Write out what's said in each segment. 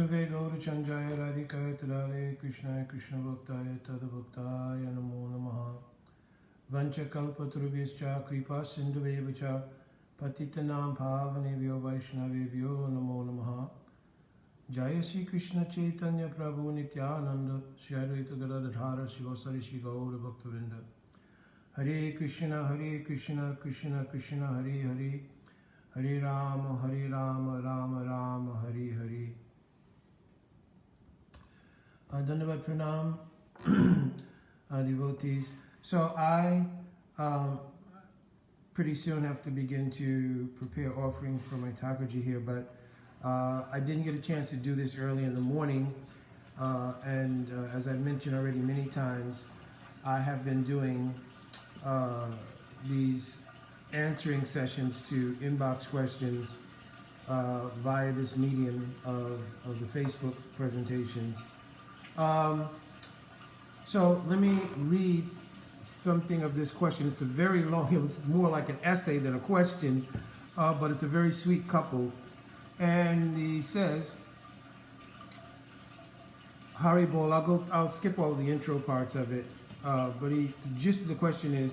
Gurave Gaurachandraya Radhikaya Tadale Krishnaya Krishna Bhaktaya Tadabhaktaya Namo Namaha Vancha Kalpatarubhyascha Kripa Sindhuvevacha Patitanam Bhavanebhyo Vaishnavebhyo Namo Namaha Jaya Sri Krishna Chaitanya Prabhu Nityananda Shri Advaita Gadadhara Shivasari Shri Gaura Bhaktavinda Hare Krishna Krishna Krishna Hare Hare Hare Rama Rama Rama Hare Hare Dandavad Pranam devotees. So I pretty soon have to begin to prepare offerings for my Thakurji here, but I didn't get a chance to do this early in the morning, and as I've mentioned already many times, I have been doing these answering sessions to inbox questions via this medium of the Facebook presentations. So let me read something of this question. It's a very long, it's more like an essay than a question, but it's a very sweet couple. And he says, Hari Bol, I'll skip all the intro parts of it, but the gist of the question is,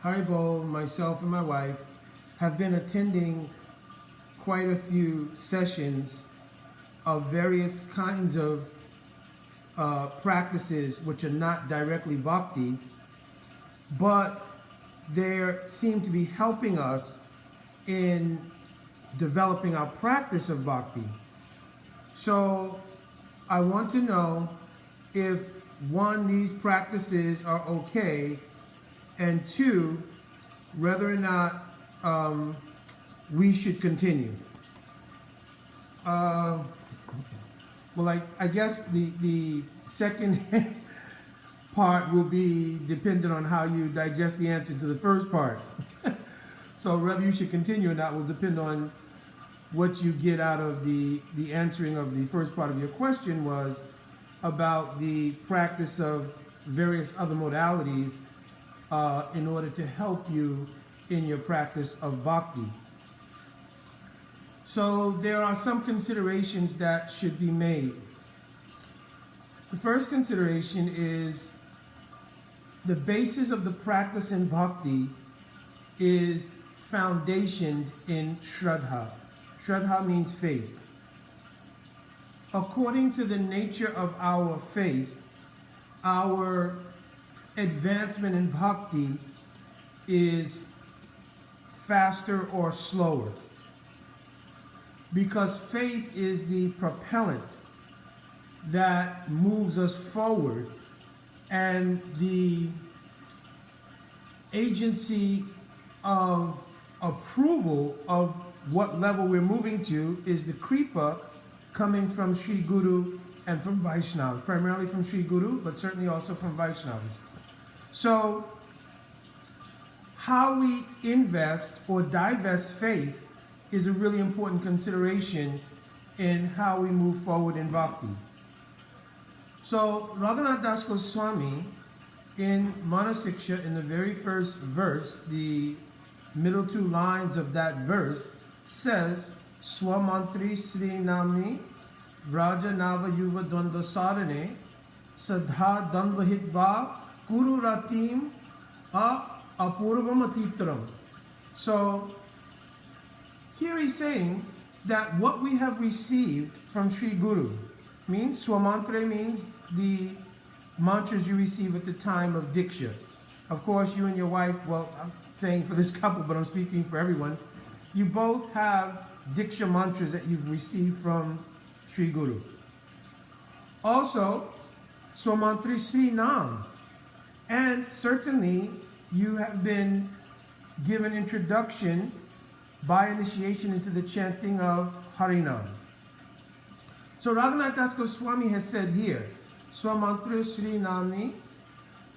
Hari Bol, myself and my wife have been attending quite a few sessions of various kinds of practices which are not directly bhakti, but they seem to be helping us in developing our practice of bhakti. So I want to know if one, these practices are okay, and two, whether or not we should continue. Well, I guess the second part will be dependent on how you digest the answer to the first part. So whether you should continue or not will depend on what you get out of the answering of the first part of your question, was about the practice of various other modalities in order to help you in your practice of bhakti. So there are some considerations that should be made. The first consideration is the basis of the practice in bhakti is foundationed in Shraddha. Shraddha means faith. According to the nature of our faith, our advancement in bhakti is faster or slower, because faith is the propellant that moves us forward, and the agency of approval of what level we're moving to is the kripa coming from Sri Guru and from Vaishnavas, primarily from Sri Guru, but certainly also from Vaishnavas. So how we invest or divest faith is a really important consideration in how we move forward in bhakti. So Raghunath Das Goswami in Manasiksha, in the very first verse, the middle two lines of that verse, says, Swamantri Sri Namni Vraja Nava Yuva Dvandva Sarane Sadha Dandva Hitva Kuru Ratim Apurvam Atitram. So here he's saying that what we have received from Sri Guru means, Swamantra means the mantras you receive at the time of Diksha. Of course, you and your wife, well, I'm saying for this couple, but I'm speaking for everyone, you both have Diksha mantras that you've received from Sri Guru. Also, Swamantri Sri Nam. And certainly, you have been given introduction by initiation into the chanting of Harinam. So Raghunath Das Goswami has said here, Swamantra Sri Namni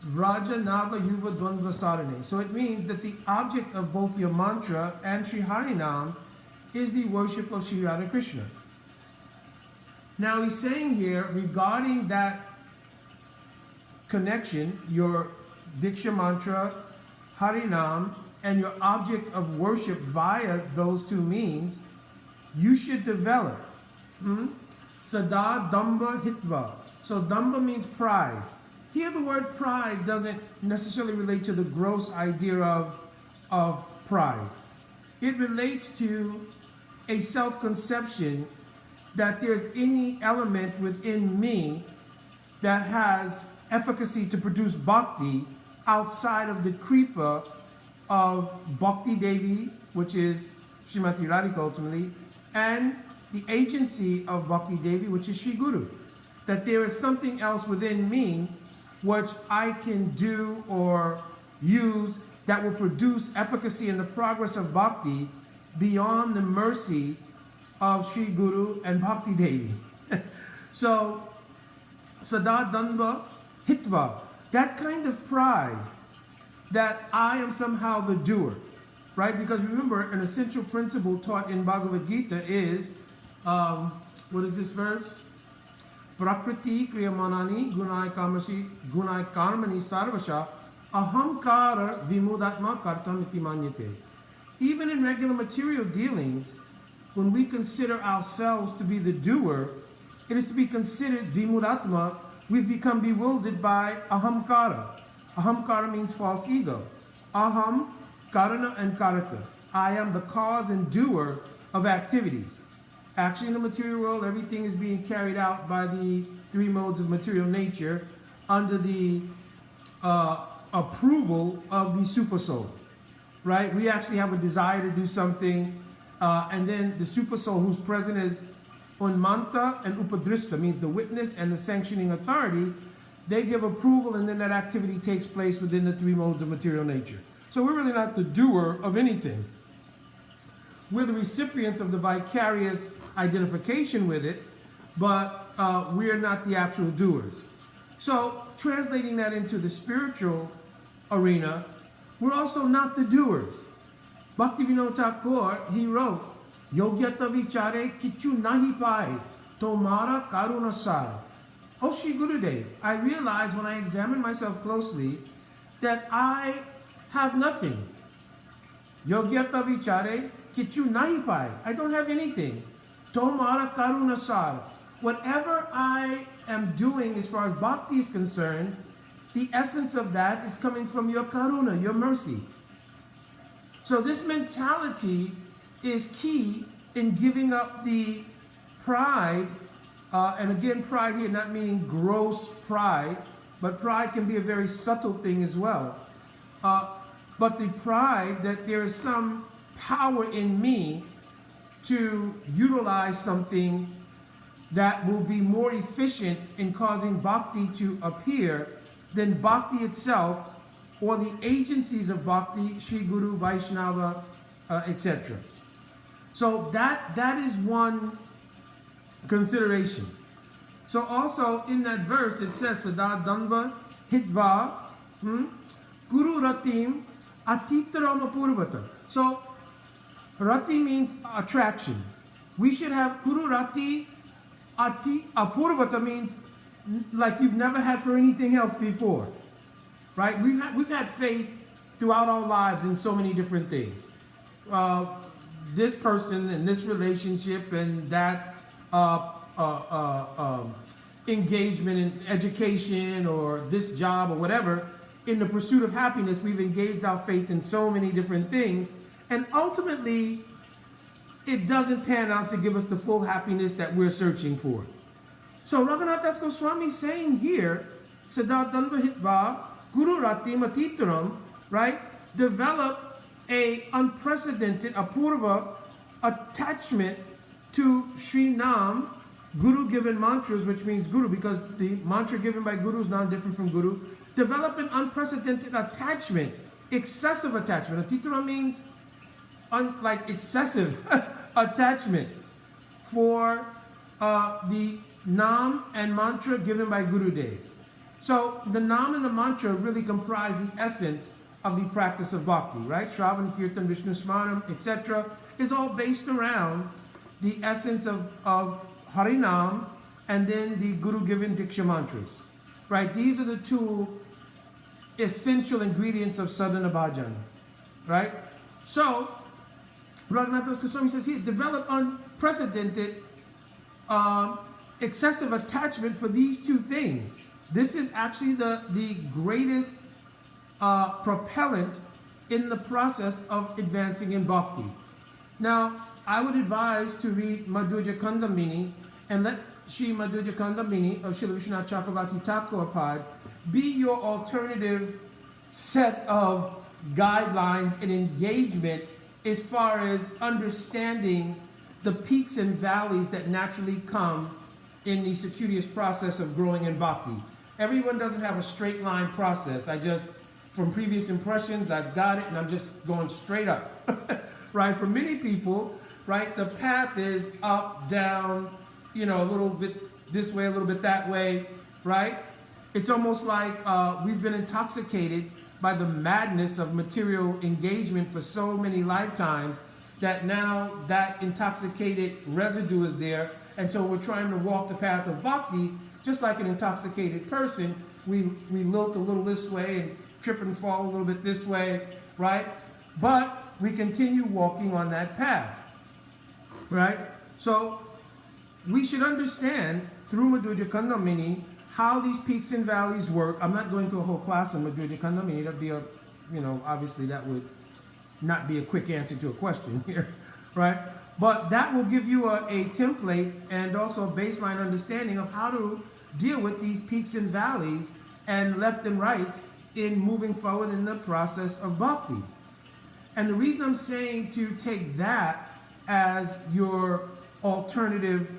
Vraja Nava Yuva Dvandva Sarane. So it means that the object of both your mantra and Sri Harinam is the worship of Sri Radha Krishna. Now he's saying here, regarding that connection, your Diksha mantra, Harinam, and your object of worship via those two means, you should develop Sada Damba Hitva. So Damba means pride. Here the word pride doesn't necessarily relate to the gross idea of pride. It relates to a self-conception that there's any element within me that has efficacy to produce bhakti outside of the kripa of Bhakti Devi, which is Srimati Radhika ultimately, and the agency of Bhakti Devi, which is Shri Guru. That there is something else within me which I can do or use that will produce efficacy in the progress of bhakti beyond the mercy of Shri Guru and Bhakti Devi. So, Sada Danva Hitva, that kind of pride that I am somehow the doer, right? Because remember, an essential principle taught in Bhagavad Gita is, what is this verse? Prakriti kriyamanani gunai karmani sarvasha ahamkara vimudatma kartam iti manyate. Even in regular material dealings, when we consider ourselves to be the doer, it is to be considered vimudatma. We've become bewildered by ahamkara. Ahamkara means false ego. Aham, karana, and karata. I am the cause and doer of activities. Actually, in the material world, everything is being carried out by the three modes of material nature under the approval of the super soul, right? We actually have a desire to do something, and then the super soul who's present is Unmanta and Upadrishta, means the witness and the sanctioning authority. They give approval, and then that activity takes place within the three modes of material nature. So we're really not the doer of anything. We're the recipients of the vicarious identification with it, but we're not the actual doers. So translating that into the spiritual arena, we're also not the doers. Bhaktivinoda Thakur, he wrote, Yogyata vichare kichu nahi pai, tomara karuna sar. Oh Shri Gurudev, I realized when I examined myself closely that I have nothing. Yogyata vichare kichu nahi pai. I don't have anything. Tomara karuna sar. Whatever I am doing as far as bhakti is concerned, the essence of that is coming from your karuna, your mercy. So this mentality is key in giving up the pride, and again, pride here not meaning gross pride, but pride can be a very subtle thing as well. But the pride that there is some power in me to utilize something that will be more efficient in causing bhakti to appear than bhakti itself or the agencies of bhakti, Shri Guru, Vaishnava, etc. So that is one consideration. So also in that verse it says, Sada Danva Hitva Guru Ratim Atitaram Apurvata. So Rati means attraction. We should have Guru Rati Apurvata means like you've never had for anything else before. Right? We've had faith throughout our lives in so many different things. This person and this relationship and that engagement in education or this job or whatever, in the pursuit of happiness, we've engaged our faith in so many different things. And ultimately, it doesn't pan out to give us the full happiness that we're searching for. So Raghunath Das Goswami is saying here, Siddhartha Hitva, Guru Rati Matitaram, right? Develop a unprecedented, apurva attachment to Sri Nam, Guru given mantras, which means Guru, because the mantra given by Guru is not different from Guru. Develop an unprecedented attachment, excessive attachment. Atitara means like excessive attachment for the Nam and mantra given by Guru Dev. So the Nam and the mantra really comprise the essence of the practice of bhakti, right? Shravan, Kirtan, Vishnu Smaranam, etc. is all based around the essence of Harinam and then the Guru-given Diksha mantras, right? These are the two essential ingredients of sadhana bhajan, right? So, Raghunath Das Goswami says here, develop unprecedented excessive attachment for these two things. This is actually the greatest propellant in the process of advancing in bhakti. Now, I would advise to read Madhurya Kandamini and let Sri Madhurya Kandamini of Srila Vishwanath Chakravarti Thakur Pad be your alternative set of guidelines and engagement as far as understanding the peaks and valleys that naturally come in the circuitous process of growing in bhakti. Everyone doesn't have a straight line process. From previous impressions, I've got it and I'm just going straight up. Right? For many people, right, the path is up, down, a little bit this way, a little bit that way, right? It's almost like we've been intoxicated by the madness of material engagement for so many lifetimes that now that intoxicated residue is there. And so we're trying to walk the path of bhakti just like an intoxicated person. We lilt a little this way and trip and fall a little bit this way, right? But we continue walking on that path, right? So we should understand through Madhurya Kandamini how these peaks and valleys work. I'm not going through a whole class on Madhurya Kandamini. That'd be obviously that would not be a quick answer to a question here, right? But that will give you a template and also a baseline understanding of how to deal with these peaks and valleys and left and right in moving forward in the process of bhakti. And the reason I'm saying to take that as your alternative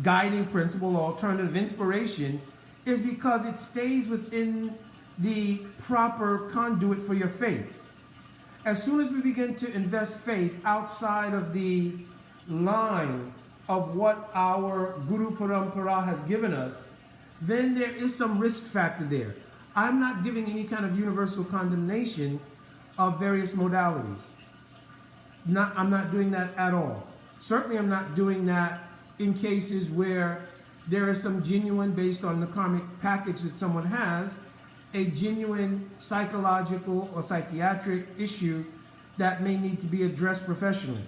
guiding principle, alternative inspiration, is because it stays within the proper conduit for your faith. As soon as we begin to invest faith outside of the line of what our Guru Parampara has given us, then there is some risk factor there. I'm not giving any kind of universal condemnation of various modalities. I'm not doing that at all. Certainly I'm not doing that in cases where there is some genuine, based on the karmic package that someone has, a genuine psychological or psychiatric issue that may need to be addressed professionally.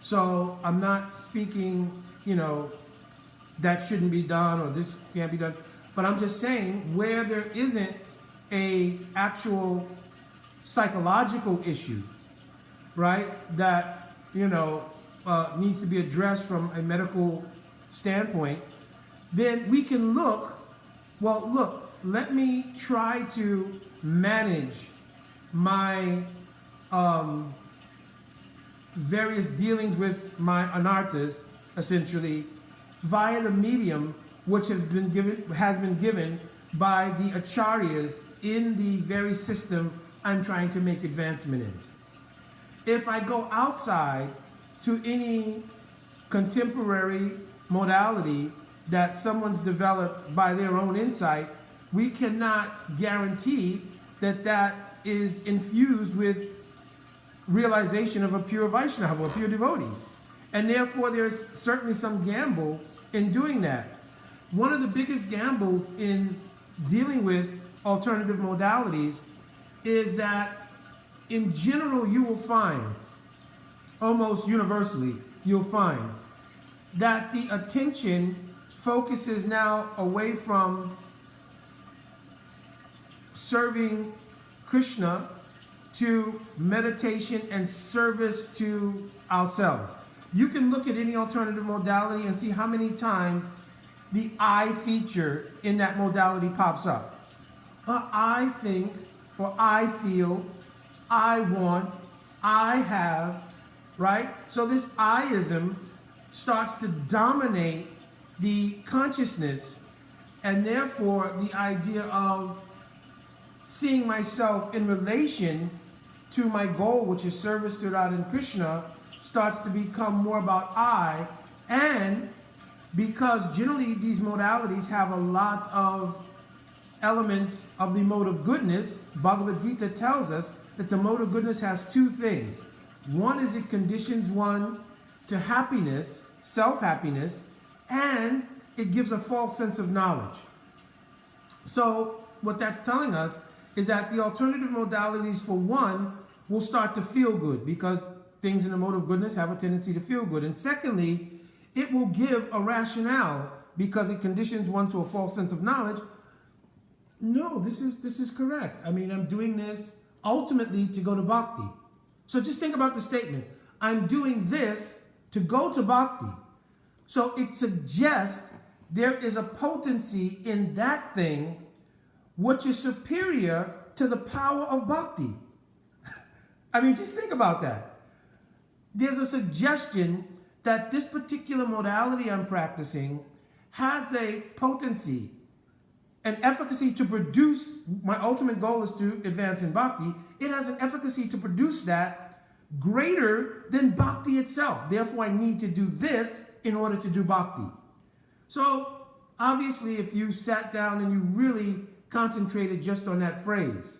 So I'm not speaking, that shouldn't be done or this can't be done. But I'm just saying where there isn't a actual psychological issue, right, that, needs to be addressed from a medical standpoint, then we can let me try to manage my various dealings with my anarthas, essentially, via the medium which has been given by the acharyas in the very system I'm trying to make advancement in. If I go outside to any contemporary modality that someone's developed by their own insight, we cannot guarantee that that is infused with realization of a pure Vaishnava, a pure devotee. And therefore there's certainly some gamble in doing that. One of the biggest gambles in dealing with alternative modalities is that in general you will find, almost universally, you'll find that the attention focuses now away from serving Krishna to meditation and service to ourselves. You can look at any alternative modality and see how many times the I feature in that modality pops up. I think, or I feel, I want, I have, right? So this I-ism starts to dominate the consciousness, and therefore the idea of seeing myself in relation to my goal, which is service to Radha and Krishna, starts to become more about I. And because generally these modalities have a lot of elements of the mode of goodness, Bhagavad Gita tells us that the mode of goodness has two things. One is it conditions one to happiness, self-happiness, and it gives a false sense of knowledge. So what that's telling us is that the alternative modalities, for one, will start to feel good because things in the mode of goodness have a tendency to feel good. And secondly, it will give a rationale because it conditions one to a false sense of knowledge. No, this is correct. I mean, I'm doing this ultimately to go to bhakti. So just think about the statement. I'm doing this to go to bhakti. So it suggests there is a potency in that thing which is superior to the power of bhakti. I mean, just think about that. There's a suggestion that this particular modality I'm practicing has a potency, an efficacy to produce, my ultimate goal is to advance in bhakti. It has an efficacy to produce that greater than bhakti itself. Therefore, I need to do this in order to do bhakti. So, obviously, if you sat down and you really concentrated just on that phrase,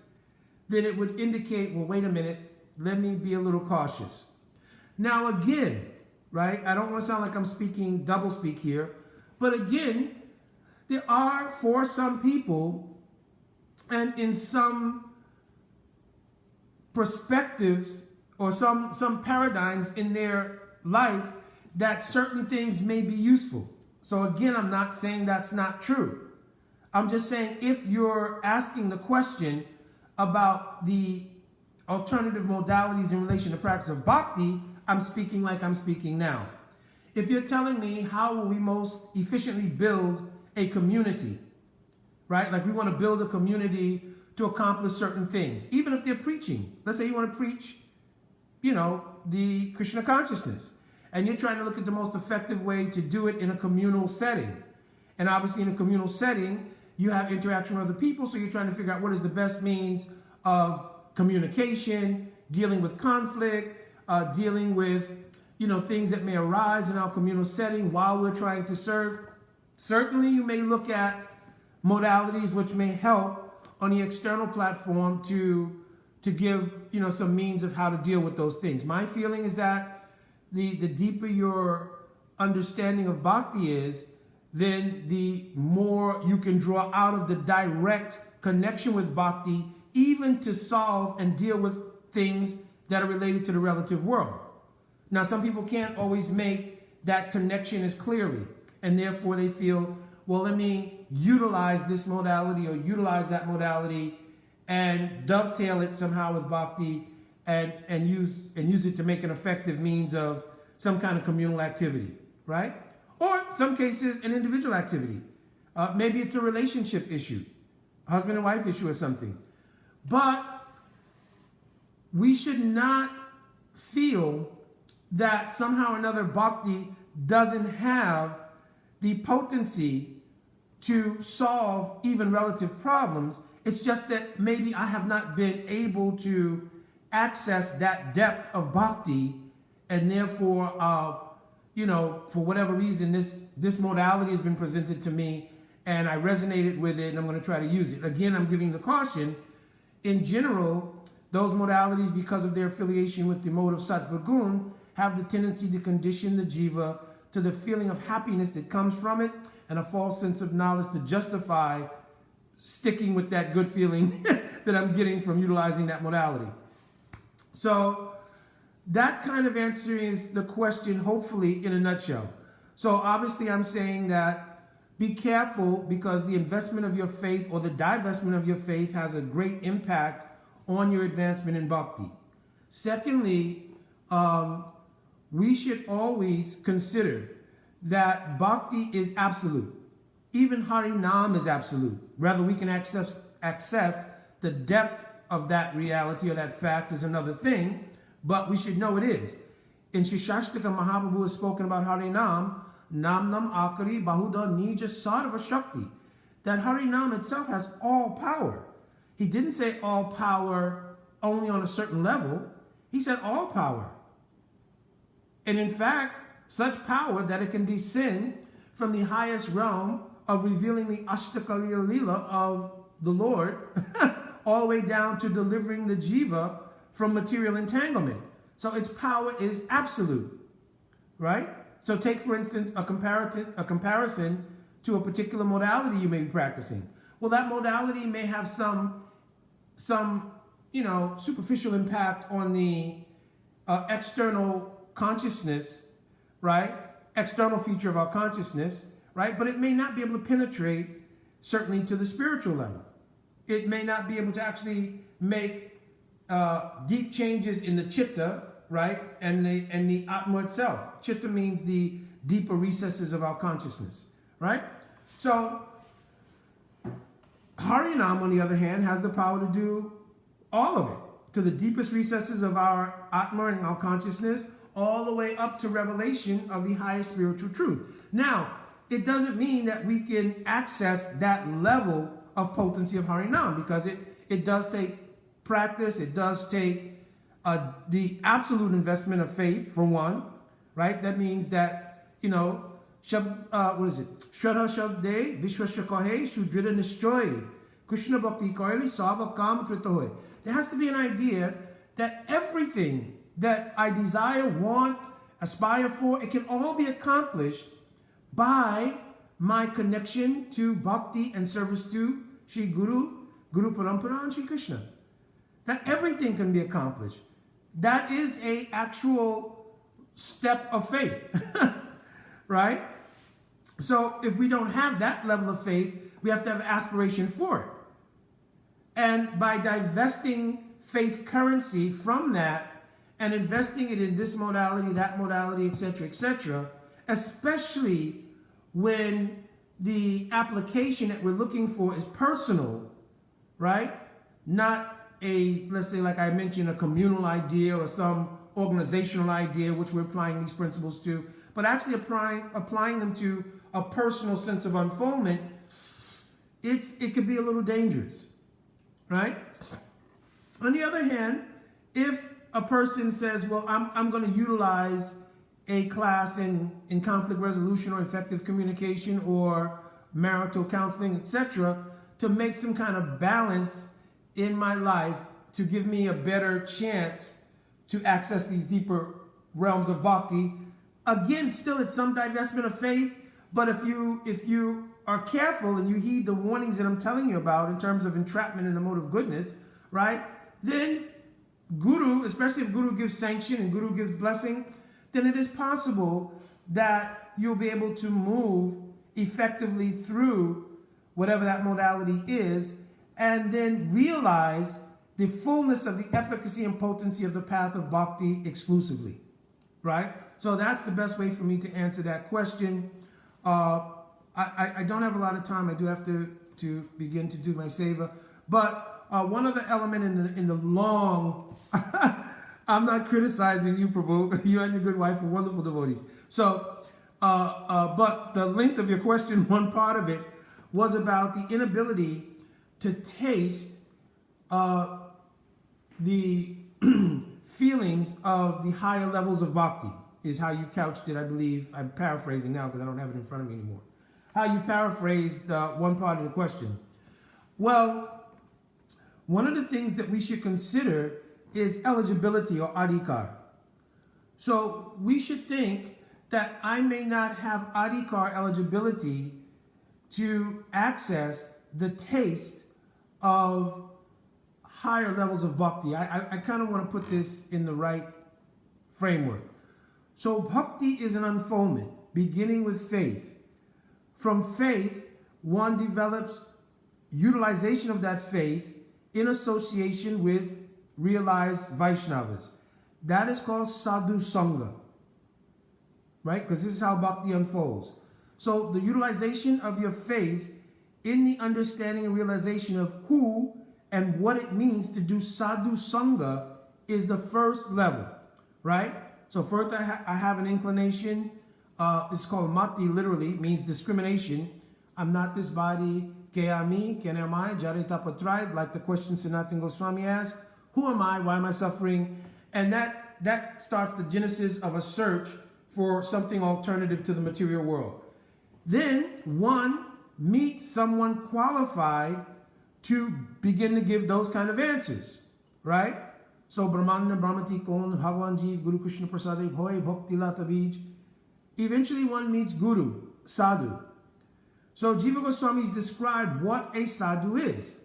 then it would indicate, well, wait a minute, let me be a little cautious. Now, again, right, I don't want to sound like I'm speaking doublespeak here, but again, there are, for some people, and in some perspectives or some paradigms in their life, that certain things may be useful. So again, I'm not saying that's not true. I'm just saying if you're asking the question about the alternative modalities in relation to practice of bhakti, I'm speaking like I'm speaking now. If you're telling me how will we most efficiently build a community, right? Like we want to build a community to accomplish certain things, even if they're preaching. Let's say you want to preach, the Krishna consciousness, and you're trying to look at the most effective way to do it in a communal setting. And obviously in a communal setting, you have interaction with other people, so you're trying to figure out what is the best means of communication, dealing with conflict, dealing with, things that may arise in our communal setting while we're trying to serve. Certainly you may look at modalities which may help on the external platform to give, some means of how to deal with those things. My feeling is that the deeper your understanding of bhakti is, then the more you can draw out of the direct connection with bhakti, even to solve and deal with things that are related to the relative world. Now, some people can't always make that connection as clearly, and therefore they feel, well, let me utilize this modality or utilize that modality and dovetail it somehow with bhakti and use it to make an effective means of some kind of communal activity, right? Or some cases, an individual activity. Maybe it's a relationship issue, husband and wife issue or something. But we should not feel that somehow or another bhakti doesn't have the potency to solve even relative problems. It's just that maybe I have not been able to access that depth of bhakti, and therefore, for whatever reason, this modality has been presented to me, and I resonated with it, and I'm going to try to use it. Again, I'm giving the caution. In general, those modalities, because of their affiliation with the mode of sattva gun, have the tendency to condition the jiva to the feeling of happiness that comes from it, and a false sense of knowledge to justify sticking with that good feeling that I'm getting from utilizing that modality. So that kind of answers the question, hopefully, in a nutshell. So obviously I'm saying that be careful, because the investment of your faith or the divestment of your faith has a great impact on your advancement in bhakti. Secondly, we should always consider that bhakti is absolute. Even Harinam is absolute. Rather, we can access the depth of that reality or that fact is another thing, but we should know it is. In Shishashtaka, Mahaprabhu has spoken about Harinam, Nam Nam Akari Bahuda Nija Sarva Shakti. That Harinam itself has all power. He didn't say all power only on a certain level. He said all power. And in fact, such power that it can descend from the highest realm of revealing the Ashtakaliya Lila of the Lord all the way down to delivering the jiva from material entanglement. So its power is absolute, right? So take, for instance, a comparison to a particular modality you may be practicing. Well, that modality may have some superficial impact on the external consciousness, right? external feature of our consciousness, right? But it may not be able to penetrate certainly to the spiritual level. It may not be able to actually make deep changes in the chitta, right? And the atma itself. Chitta means the deeper recesses of our consciousness, right? So Harinam, on the other hand, has the power to do all of it, to the deepest recesses of our atma and our consciousness, all the way up to revelation of the highest spiritual truth. Now, it doesn't mean that we can access that level of potency of Harinam, because it does take practice, it does take the absolute investment of faith, for one, right? That means that, you know, what is it? Shraddha Shabde, Vishwashakahe, Shudrida Nishchoy, Krishna Bhakti Koili, Sava Kam Kritahoy. There has to be an idea that everything that I desire, want, aspire for, it can all be accomplished by my connection to bhakti and service to Shri Guru, Guru Parampara, and Shri Krishna. That everything can be accomplished. That is a actual step of faith, right? So if we don't have that level of faith, we have to have aspiration for it. And by divesting faith currency from that and investing it in this modality, that modality, etc., especially when the application that we're looking for is personal, right? Not a, let's say, like I mentioned, a communal idea or some organizational idea which we're applying these principles to, but actually applying them to a personal sense of unfoldment, it could be a little dangerous, right? On the other hand, if a person says, well, I'm going to utilize a class in conflict resolution or effective communication or marital counseling, etc., to make some kind of balance in my life to give me a better chance to access these deeper realms of bhakti. Again, still it's some divestment of faith, but if you are careful and you heed the warnings that I'm telling you about in terms of entrapment in the mode of goodness, right, then Guru, especially if Guru gives sanction and Guru gives blessing, then it is possible that you'll be able to move effectively through whatever that modality is, and then realize the fullness of the efficacy and potency of the path of bhakti exclusively, right? So that's the best way for me to answer that question. I don't have a lot of time. I do have to begin to do my seva. But one other element in the long, I'm not criticizing you, Prabhu. You and your good wife are wonderful devotees. So, but the length of your question, one part of it was about the inability to taste the feelings of the higher levels of bhakti, is how you couched it, I believe. I'm paraphrasing now because I don't have it in front of me anymore. How you paraphrased one part of the question. Well, one of the things that we should consider is eligibility or adhikar. So we should think that I may not have adhikar eligibility to access the taste of higher levels of bhakti. I kind of want to put this in the right framework. So bhakti is an unfoldment, beginning with faith. From faith, one develops utilization of that faith in association with realized Vaishnavas. That is called sadhu sangha, right? Because this is how bhakti unfolds. So the utilization of your faith in the understanding and realization of who and what it means to do sadhu sangha is the first level, right? So first I have an inclination. It's called mati, literally means discrimination. I'm not this body. Ke ami, ken am I? Jarita patrai, like the question Sanatana Goswami asked. Who am I? Why am I suffering? And that starts the genesis of a search for something alternative to the material world. Then one meets someone qualified to begin to give those kind of answers, right? So Brahmana, Brahmati Kon, Bhagavan Jeev, Guru Krishna Prasade, Bhoy, Bhakti Lata Bij. Eventually one meets Guru, Sadhu. So Jiva Goswamis described what a sadhu is.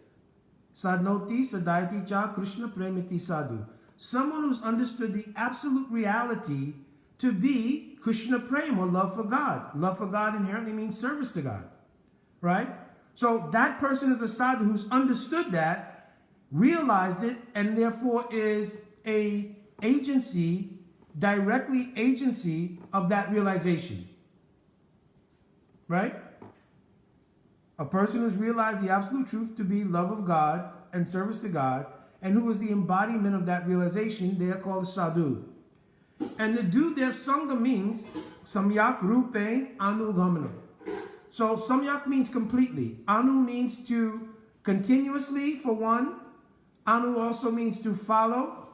Sadnoti sadayati cha Krishna premiti sadhu. Someone who's understood the absolute reality to be Krishna Prem, or love for God. Love for God inherently means service to God, right? So that person is a sadhu who's understood that, realized it, and therefore is a agency, directly agency of that realization, right? A person who's realized the absolute truth to be love of God and service to God, and who is the embodiment of that realization, they are called a sadhu. And to do their sangha means samyak rupe anugamana. So samyak means completely. Anu means to continuously, for one. Anu also means to follow.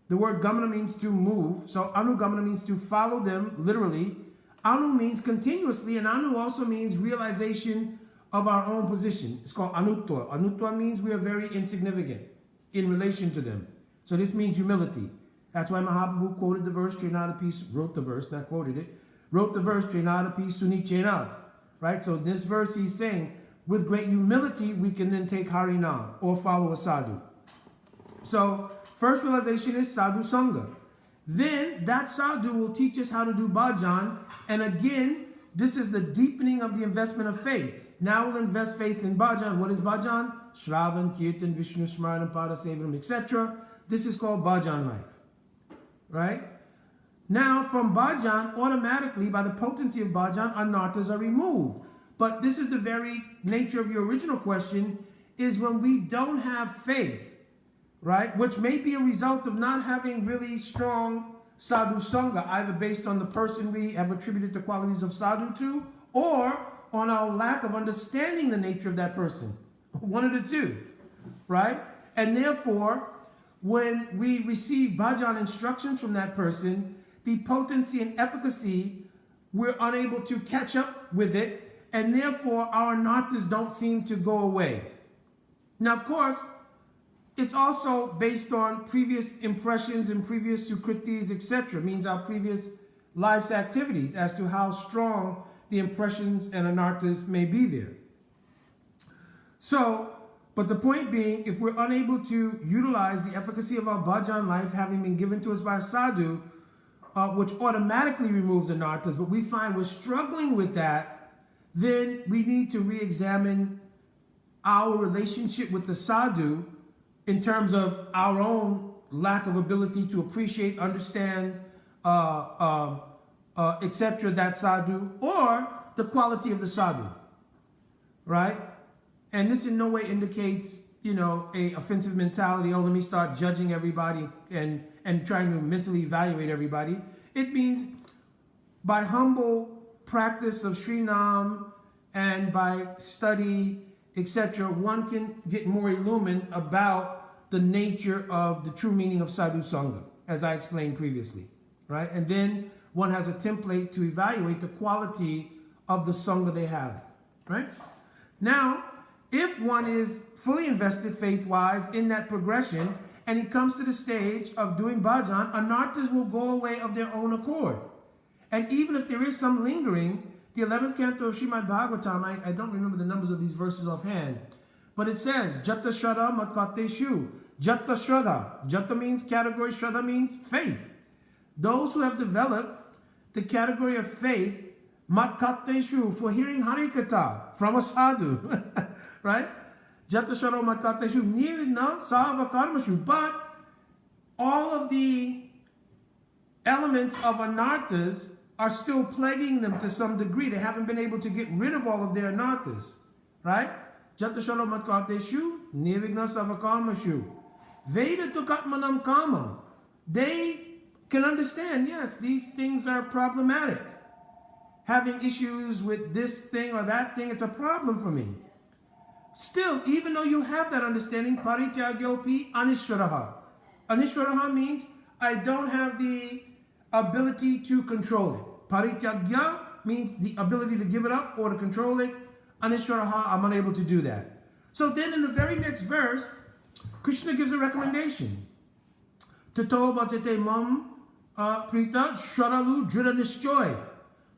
The word gamana means to move. So anugamana means to follow them, literally. Anu means continuously, and anu also means realization of our own position. It's called anutva. Anutva means we are very insignificant in relation to them. So this means humility. That's why Mahaprabhu quoted the verse, Trinadapi, wrote the verse, not quoted it, wrote the verse, Trinadapi sunichena. Right? So this verse he's saying, with great humility, we can then take Harinam or follow a sadhu. So first realization is sadhu sangha. Then that sadhu will teach us how to do bhajan. And again, this is the deepening of the investment of faith. Now we'll invest faith in bhajan. What is bhajan? Shravan, Kirtan, Vishnu Smaranam, Pada Sevanam, etc. This is called bhajan life. Right? Now, from bhajan, automatically, by the potency of bhajan, anarthas are removed. But this is the very nature of your original question, is when we don't have faith, right? Which may be a result of not having really strong sadhu sangha, either based on the person we have attributed the qualities of sadhu to, or on our lack of understanding the nature of that person. One of the two, right? And therefore, when we receive bhajan instructions from that person, the potency and efficacy, we're unable to catch up with it, and therefore our anarthas don't seem to go away. Now, of course, it's also based on previous impressions and previous sukritis, etc. Means our previous life's activities as to how strong the impressions and anarthas may be there. So, but the point being, if we're unable to utilize the efficacy of our bhajan life having been given to us by a sadhu, which automatically removes anarthas, but we find we're struggling with that, then we need to re-examine our relationship with the sadhu in terms of our own lack of ability to appreciate, understand, etc. that sadhu, or the quality of the sadhu, right? And this in no way indicates, you know, a offensive mentality. Oh, let me start judging everybody and trying to mentally evaluate everybody. It means by humble practice of Sri Nam and by study, etc., one can get more illumined about the nature of the true meaning of sadhu sangha, as I explained previously, right? And then one has a template to evaluate the quality of the sangha they have, right? Now, if one is fully invested faith-wise in that progression, and he comes to the stage of doing bhajan, anarthas will go away of their own accord. And even if there is some lingering, the 11th canto of Srimad Bhagavatam, I don't remember the numbers of these verses offhand, but it says, Jata Shraddha Matkateshu. Jata Shraddha. Jata means category, Shraddha means faith. Those who have developed the category of faith, Matkateshu, for hearing Harikatha from a sadhu, right? Jata Shraddha Matkateshu Nirvigna Sava Karmashu. But all of the elements of anarthas are still plaguing them to some degree. They haven't been able to get rid of all of their anarthas, right? Jata Shraddha Matkateshu Nirvigna Sava Karmashu. Veda Tukatmanam Kamam. They can understand, yes, these things are problematic. Having issues with this thing or that thing, it's a problem for me. Still, even though you have that understanding, Parityagyopi Anishwaraha. Anishwaraha means I don't have the ability to control it. Parityagya means the ability to give it up or to control it. Anishwaraha, I'm unable to do that. So then in the very next verse, Krishna gives a recommendation. Tato bhatete mam prita sharalu drida nishchoy.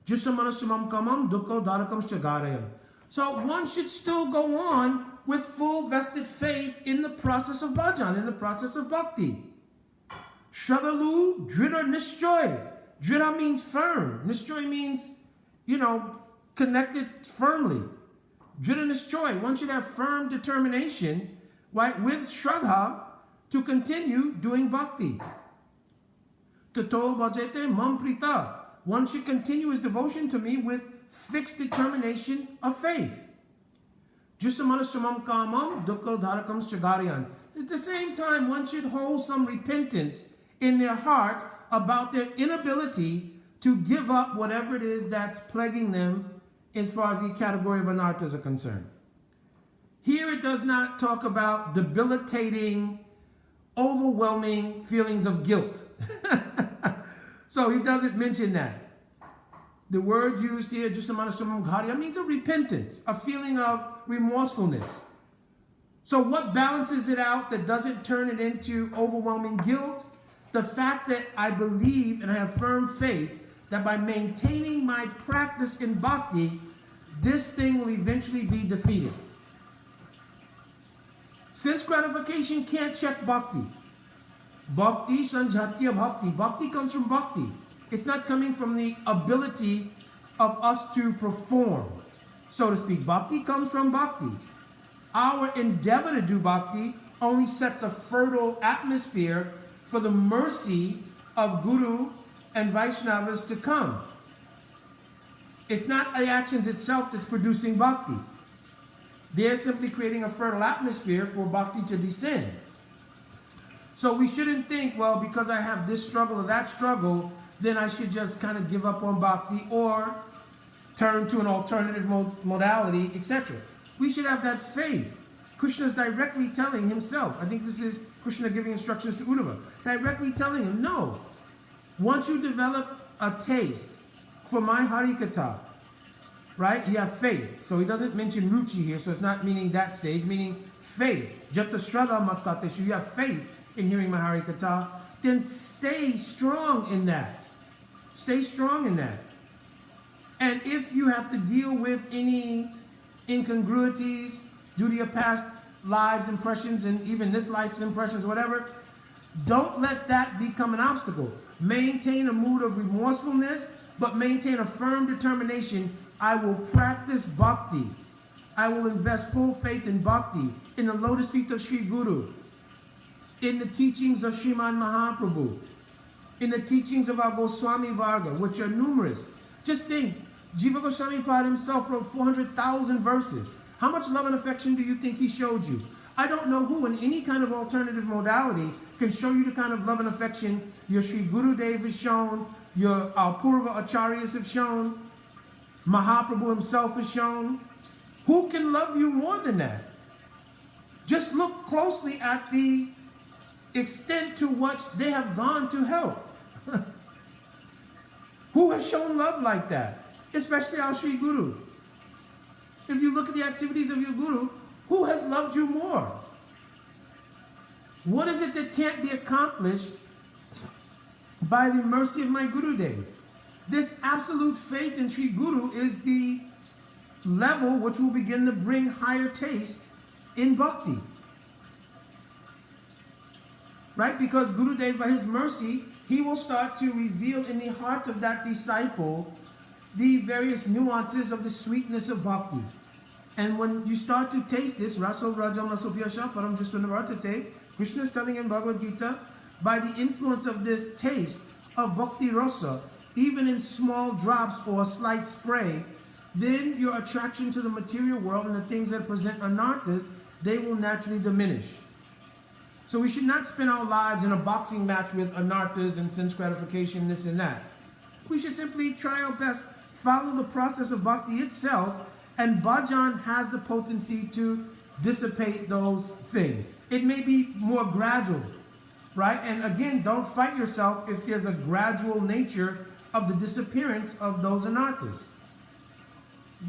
Jusamanasumam kamam dukho dharakam shagarayam. So one should still go on with full vested faith in the process of bhajan, in the process of bhakti. Shadalu drida nishchoy. Drita means firm. Nischoy means, connected firmly. Drita Nischoy, one should have firm determination, right, with Shraddha to continue doing bhakti. Tato bhajete mam prita. One should continue his devotion to me with fixed determination of faith. Jusamanasramam kamam dukko dharakam stragariyan. At the same time, one should hold some repentance in their heart about their inability to give up whatever it is that's plaguing them as far as the category of anarthas are concerned. Here it does not talk about debilitating, overwhelming feelings of guilt. So he doesn't mention that. The word used here, Jusamanasramam, means a repentance, a feeling of remorsefulness. So what balances it out that doesn't turn it into overwhelming guilt? The fact that I believe and I have firm faith that by maintaining my practice in bhakti, this thing will eventually be defeated. Sense gratification can't check bhakti. Bhakti sanjhatya bhakti. Bhakti comes from bhakti. It's not coming from the ability of us to perform, so to speak. Bhakti comes from bhakti. Our endeavor to do bhakti only sets a fertile atmosphere for the mercy of Guru and Vaishnavas to come. It's not the actions itself that's producing bhakti. They're simply creating a fertile atmosphere for bhakti to descend. So we shouldn't think, well, because I have this struggle or that struggle, then I should just kind of give up on bhakti or turn to an alternative modality, etc. We should have that faith. Krishna is directly telling himself, I think this is Krishna giving instructions to Uddhava, directly telling him, no, once you develop a taste for my Harikatha, right, you have faith. So he doesn't mention ruchi here, so it's not meaning that stage, meaning faith. Jata shraddha matkateshu, you have faith in hearing my Harikatha, then stay strong in that. Stay strong in that. And if you have to deal with any incongruities due to your past lives' impressions and even this life's impressions, whatever, don't let that become an obstacle. Maintain a mood of remorsefulness, but maintain a firm determination. I will practice bhakti. I will invest full faith in bhakti, in the lotus feet of Sri Guru, in the teachings of Sriman Mahaprabhu, in the teachings of our Goswami Varga, which are numerous. Just think, Jiva Goswami Pad himself wrote 400,000 verses. How much love and affection do you think he showed you? I don't know who in any kind of alternative modality can show you the kind of love and affection your Sri Gurudev has shown, your Purva Acharyas have shown, Mahaprabhu himself has shown. Who can love you more than that? Just look closely at the extent to which they have gone to help. Who has shown love like that? Especially our Sri Guru. If you look at the activities of your Guru, who has loved you more? What is it that can't be accomplished by the mercy of my Gurudev? This absolute faith in Sri Guru is the level which will begin to bring higher taste in bhakti. Right? Because Gurudev, by his mercy, he will start to reveal in the heart of that disciple the various nuances of the sweetness of bhakti. And when you start to taste this, Raso Rajam Rasopyasha Param Jistanavartate, Krishna is telling in Bhagavad Gita, by the influence of this taste of bhakti rasa, even in small drops or a slight spray, then your attraction to the material world and the things that present anarthas, they will naturally diminish. So we should not spend our lives in a boxing match with anarthas and sense gratification, this and that. We should simply try our best, follow the process of bhakti itself, and bhajan has the potency to dissipate those things. It may be more gradual, right? And again, don't fight yourself if there's a gradual nature of the disappearance of those anarthas.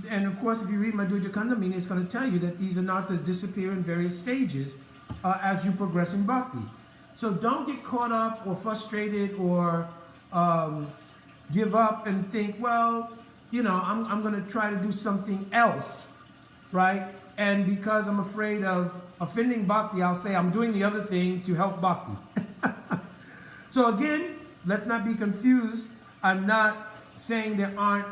And of course, if you read Madhurya Kandamini, it's going to tell you that these anarthas disappear in various stages as you progress in bhakti. So don't get caught up or frustrated or give up and think, well, you know, I'm going to try to do something else, right? And because I'm afraid of offending bhakti, I'll say I'm doing the other thing to help bhakti. So again, let's not be confused. I'm not saying there aren't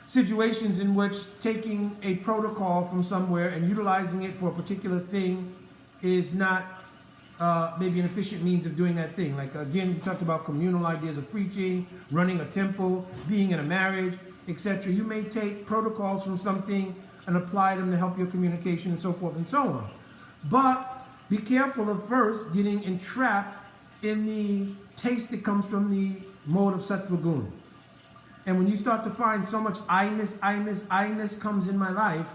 situations in which taking a protocol from somewhere and utilizing it for a particular thing is not maybe an efficient means of doing that thing. Like again, we talked about communal ideas of preaching, running a temple, being in a marriage, etc. You may take protocols from something and apply them to help your communication and so forth and so on. But be careful of first getting entrapped in the taste that comes from the mode of sattva gun. And when you start to find so much I-ness comes in my life,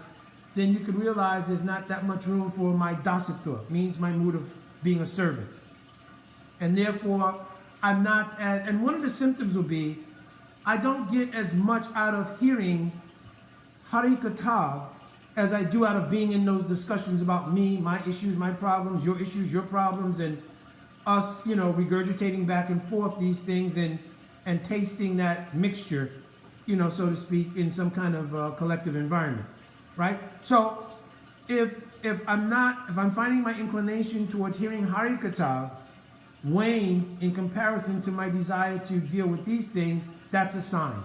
then you can realize there's not that much room for my dasitva, means my mood of being a servant. And therefore, I'm not as, and one of the symptoms will be, I don't get as much out of hearing Harikatha as I do out of being in those discussions about me, my issues, my problems, your issues, your problems, and us, regurgitating back and forth these things and tasting that mixture, so to speak, in some kind of collective environment, right? So if I'm finding my inclination towards hearing Harikatha wanes in comparison to my desire to deal with these things, that's a sign,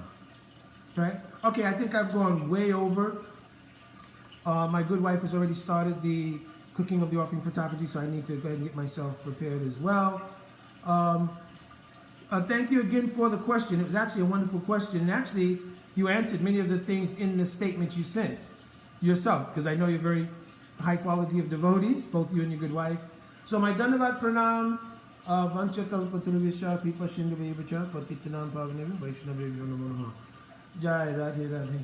right? Okay, I think I've gone way over. My good wife has already started the cooking of the offering for Tapaji, so I need to go ahead and get myself prepared as well. Thank you again for the question. It was actually a wonderful question. And actually, you answered many of the things in the statement you sent yourself, because I know you're very high quality of devotees, both you and your good wife. So my Dhanavad Pranam, Vancha Kalpatruvisha, Kripa Shindu Vaibhacha, Patitanam Pavanam, Vaishnava Namo Namaha. Jai Radhe Radhe.